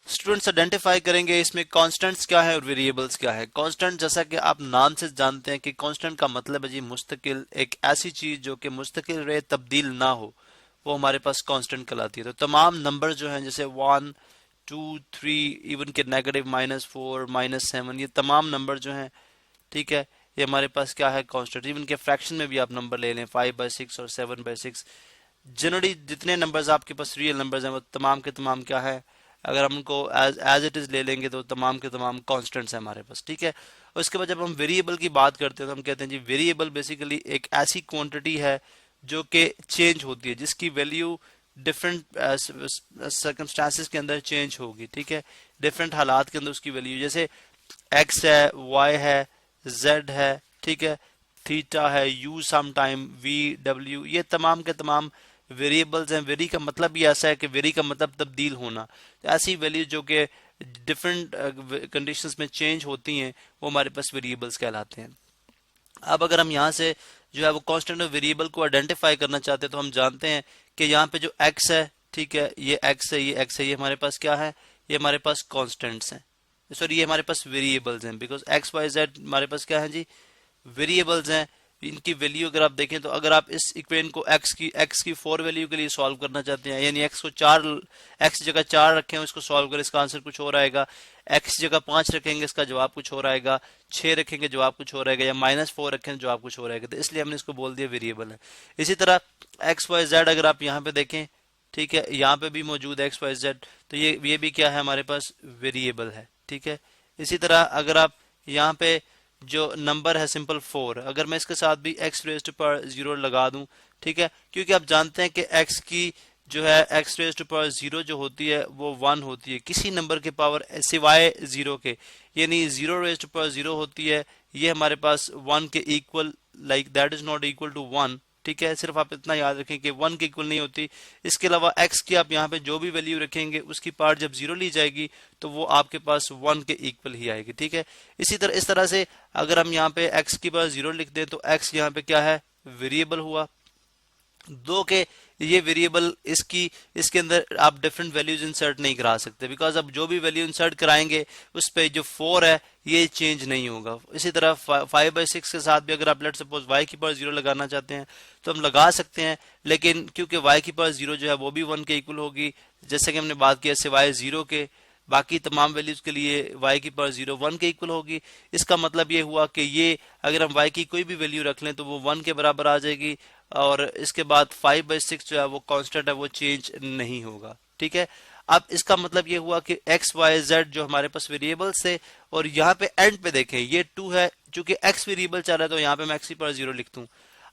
Students identify करेंगे इसमें constants क्या है और वेरिएबल्स क्या है। कांस्टेंट जैसा कि आप नाम से जानते हैं कि कांस्टेंट का मतलब है जी मुस्तकिल, एक ऐसी चीज जो कि मुस्तकिल रहे, तब्दील ना हो, वो हमारे पास कांस्टेंट कहलाती है। तो तमाम नंबर जो हैं जैसे 1 2 3 इवन के नेगेटिव -4 -7, ये तमाम नंबर जो हैं, ठीक है, ये हमारे पास क्या है कांस्टेंट। इवन के फ्रैक्शन में भी आप नंबर ले लें 5/6 और 7/6, जनरली जितने नंबर्स आपके पास रियल नंबर्स हैं वो तमाम के तमाम क्या है, अगर हम उनको एज इट इज ले लेंगे तो तमाम के तमाम कांस्टेंट्स हैं हमारे पास, ठीक है। और उसके बाद जब हम वेरिएबल की बात करते हैं तो हम कहते हैं जी वेरिएबल बेसिकली एक ऐसी क्वांटिटी है जो कि चेंज होती है, जिसकी वैल्यू डिफरेंट सर्कमस्टांसिस के अंदर चेंज होगी, ठीक है, डिफरेंट हालात के अंदर उसकी वैल्यू, जैसे एक्स है, वाई है, जेड है, ठीक है, थीटा है, U some time, V W, ये तमाम के तमाम वेरिएबल्स हैं। वेरी का मतलब भी ऐसा है कि वेरी का मतलब तब्दील होना, तो ऐसी वैल्यू जो कि डिफरेंट कंडीशंस में चेंज होती हैं वो हमारे पास वेरिएबल्स कहलाते हैं। अब अगर हम यहाँ से जो है वो कांस्टेंट और वेरिएबल को आइडेंटिफाई करना चाहते हैं तो हम जानते हैं कि यहाँ पे जो एक्स है, ठीक है, ये एक्स है, ये एक्स है, ये हमारे पास क्या है, ये हमारे पास कांस्टेंट्स हैं, सॉरी ये हमारे पास वेरिएबल्स हैं, बिकॉज एक्स वाई जेड हमारे पास क्या है जी, वेरिएबल्स हैं। इनकी वैल्यू अगर आप देखें तो अगर आप इस इक्वेशन को एक्स की 4 वैल्यू के लिए सॉल्व करना चाहते हैं, यानी एक्स को 4, एक्स जगह 4 रखें इसको सॉल्व करें, इसका आंसर कुछ और आएगा। एक्स जगह 5 रखेंगे इसका जवाब कुछ और आएगा, 6 रखेंगे जवाब कुछ और आएगा, या -4 रखें जवाब कुछ और आएगा, तो इसलिए हमने इसको बोल दिया वेरिएबल है। इसी तरह एक्स वाई जेड अगर आप यहाँ पे देखें, ठीक है, यहाँ पे भी मौजूद है एक्स वाई जेड, तो ये भी क्या है हमारे पास वेरिएबल है, ठीक है। इसी तरह अगर आप यहाँ पे जो नंबर है सिंपल 4, अगर मैं इसके साथ भी x रेज टू पावर 0 लगा दूं, ठीक है, क्योंकि आप जानते हैं कि x की जो है x रेज टू पावर 0 जो होती है वो 1 होती है किसी नंबर के पावर सिवाय 0 के, यानी 0 रेज टू पावर 0 होती है, ये हमारे पास 1 के equal, like that is not equal to 1, ठीक है, सिर्फ आप इतना याद रखें कि 1 के इक्वल नहीं होती। इसके अलावा x की आप यहाँ पे जो भी वैल्यू रखेंगे उसकी पार्ट जब 0 ली जाएगी तो वो आपके पास 1 के इक्वल ही आएगी, ठीक है। इस तरह से अगर हम यहाँ पे x की पावर 0 लिख दें तो x यहाँ पे क्या है, वेरिएबल हुआ। दो के ये वेरिएबल इसके अंदर आप डिफरेंट वैल्यूज इंसर्ट नहीं करा सकते, बिकॉज अब जो भी वैल्यू इंसर्ट कराएंगे उस पे जो 4 है ये चेंज नहीं होगा। इसी तरह 5/6 के साथ भी अगर आप लेट सपोज y की पावर 0 लगाना चाहते हैं तो हम लगा सकते हैं, लेकिन क्योंकि y की पावर 0 जो है वो भी 1 के इक्वल होगी, जैसे कि हमने बात किया सिवाय 0 के बाकी तमाम वैल्यूज के लिए y की पावर 0 1 के इक्वल होगी। इसका मतलब ये हुआ कि ये अगर हम y की कोई भी वैल्यू रख लें तो वो 1 के बराबर आ जाएगी, और इसके बाद 5/6 जो है वो कांस्टेंट है, वो चेंज नहीं होगा, ठीक है। अब इसका मतलब ये हुआ कि x y z जो हमारे पास वेरिएबल्स थे, और यहाँ पे एंड पे देखें ये 2 है, चूंकि x वेरिएबल चल रहा है तो यहाँ पे मैं x की पावर 0 लिख दूं।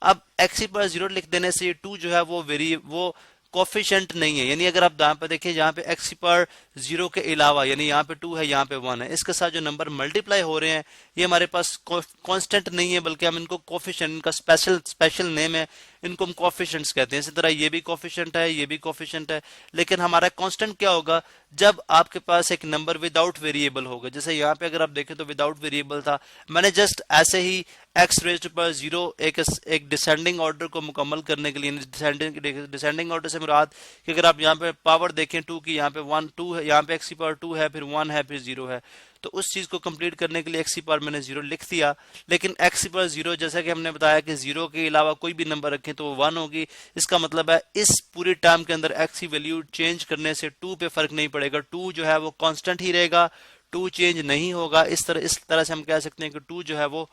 अब x की पावर 0 लिख देने से ये 2 जो है वो कोफिशिएंट नहीं है, यानी अगर आप यहाँ पे देखें यहाँ पे x की पावर 0 के अलावा, यानी यहाँ पे 2 है यहाँ पे 1 है, इसके साथ जो नंबर मल्टीप्लाई हो रहे हैं ये हमारे पास कांस्टेंट नहीं है, बल्कि हम इनको कोफिशिएंट, इनका स्पेशल नेम है, इनको हम कोफिशिएंट्स कहते हैं। इसी तरह ये भी कोफिशिएंट है, ये भी कोफिशिएंट है, लेकिन हमारा कांस्टेंट क्या होगा जब आपके पास एक नंबर विदाउट वेरिएबल होगा। जैसे यहाँ पे अगर आप देखें तो विदाउट वेरिएबल था, मैंने जस्ट ऐसे ही x रेज टू पावर 0 एक डिसेंडिंग ऑर्डर को मुकम्मल करने के लिए, डिसेंडिंग ऑर्डर से मुराद कि अगर आप यहाँ पे पावर देखें 2 की, यहाँ पे 1 2 है, यहाँ पे x की पावर 2 है, फिर 1 है, फिर 0 है, तो उस चीज को कंप्लीट करने के लिए x की पावर मैंने 0 लिख दिया। लेकिन x की पावर 0 जैसा कि हमने बताया कि 0 के अलावा कोई भी नंबर रखें तो वो 1 होगी। इसका मतलब है इस पूरी टर्म के अंदर x की वैल्यू चेंज करने से 2 पे फर्क नहीं पड़ेगा, 2 जो है वो कांस्टेंट ही रहेगा, 2 चेंज नहीं होगा। इस तरह से हम कह सकते हैं कि 2 जो है वो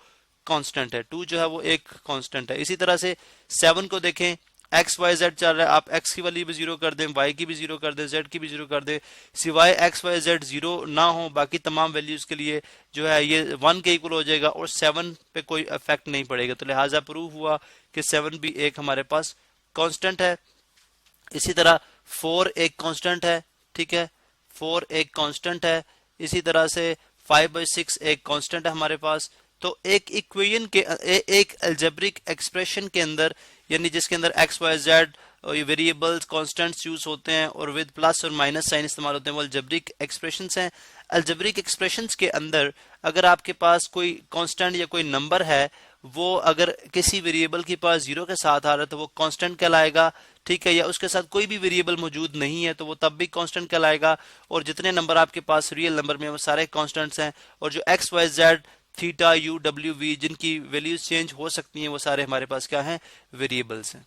कांस्टेंट है, 2 जो है वो एक कांस्टेंट है। इसी तरह से 7 को देखें, एक्स वाई जेड चल रहा है, आप एक्स की वैल्यू भी 0 कर दें, वाई की भी 0 कर दें, जेड की भी 0 कर दें, सिवाय एक्स वाई जेड 0 ना हो बाकी तमाम वैल्यूज के लिए जो है ये 1 के इक्वल हो जाएगा और 7 पे कोई इफेक्ट नहीं पड़ेगा। तो लिहाजा प्रूव हुआ कि 7 भी एक हमारे पास कांस्टेंट है। इसी तरह 4 एक कांस्टेंट है, ठीक है, 4 एक कांस्टेंट है। इसी तरह से 5/6 एक कांस्टेंट है हमारे पास। तो एक इक्वेशन के एक अलजेब्रिक एक्सप्रेशन के अंदर, यानी जिसके अंदर X Y Z variables constants use होते हैं और विद प्लस और माइनस साइन इस्तेमाल होते हैं, वो अलजेब्रिक एक्सप्रेशंस हैं। अलजेब्रिक एक्सप्रेशंस के अंदर अगर आपके पास कोई कांस्टेंट या कोई नंबर है वो अगर किसी वेरिएबल के पास जीरो के साथ आ रहा है तो वो कांस्टेंट कहलाएगा, ठीक है, या उसके साथ कोई भी वेरिएबल मौजूद नहीं है तो वो तब भी कांस्टेंट कहलाएगा। और जितने नंबर आपके पास रियल नंबर में वो सारे कांस्टेंट्स हैं, और जो X Y Z theta U W V जिनकी वैल्यूज चेंज हो सकती हैं वो सारे हमारे पास क्या हैं, वेरिएबल्स हैं।